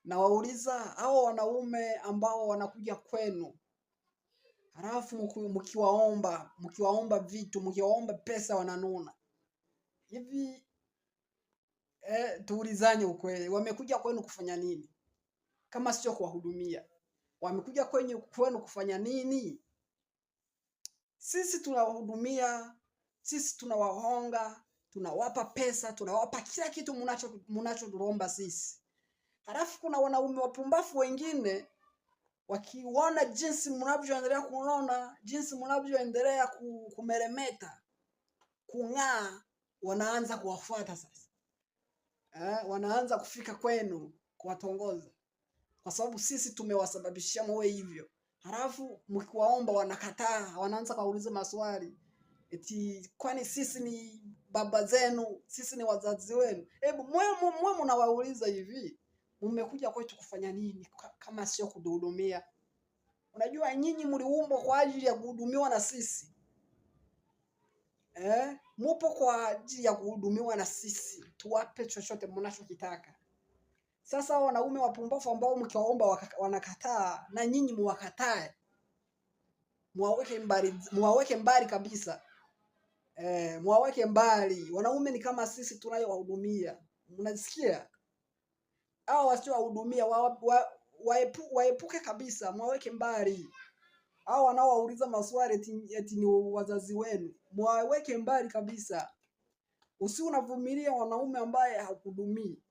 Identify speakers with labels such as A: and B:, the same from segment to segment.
A: Na wauliza hao wanaume ambao wanakuja kwenu, halafu mkiwaomba vitu, mkiwaomba pesa wananuna. Hivi tuulizane ukweli, wamekuja kwenu kufanya nini? Kama sio kuwahudumia, wamekuja kwenu kufanya nini? Sisi tunawahudumia, sisi tunawahonga, tunawapa pesa, tunawapa kila kitu mnachotuomba sisi. Halafu kuna wanaume wapumbafu wengine wakiona jinsi mnavyoendelea kunona, jinsi mnavyoendelea kumeremeta, kung'aa, wanaanza kuwafuata sasa. Wanaanza kufika kwenu kuwatongoza, kwa sababu sisi tumewasababishia mwe hivyo. Halafu mkiwaomba wanakataa, wanaanza kuuliza maswali. Eti kwani sisi ni baba zenu, sisi ni wazazi wenu? Hebu mwe mnawauliza hivi, mmekuja kwetu kufanya nini kama sio kuduhudumia? Unajua nyinyi mliumbwa kwa ajili ya kuhudumiwa na sisi. Mupo kwa ajili ya kuhudumiwa na sisi, tuwape chochote mnachokitaka. Sasa wanaume wapumbavu ambao mkiwaomba wanakataa, na nyinyi muwakatae, muwaweke mbali kabisa. Muwaweke mbali. Wanaume ni kama sisi tunayowahudumia. Mnasikia? Hao wasiowahudumia waepuke kabisa, muwaweke mbali. Hao wanaowauliza maswali eti ni wazazi wenu, muwaweke mbali kabisa. Unavumilia wanaume ambaye hakuhudumii.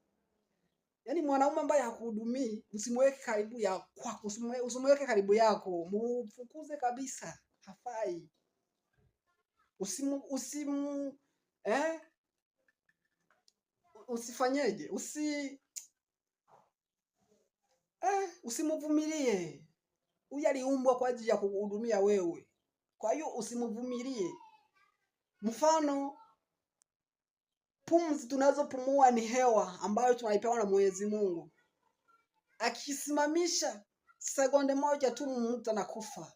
A: Yaani mwanaume ambaye hakuhudumii, usimweke karibu ya kwako, usimweke karibu yako, mufukuze kabisa, hafai. Usifanyeje? Usimvumilie. Huyu aliumbwa kwa ajili ya kukuhudumia wewe. Kwa hiyo usimvumilie. Mfano, pumzi tunazopumua ni hewa ambayo tunaipewa na Mwenyezi Mungu. Akisimamisha sekunde moja tu mtu anakufa.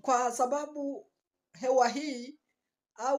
A: Kwa sababu hewa hii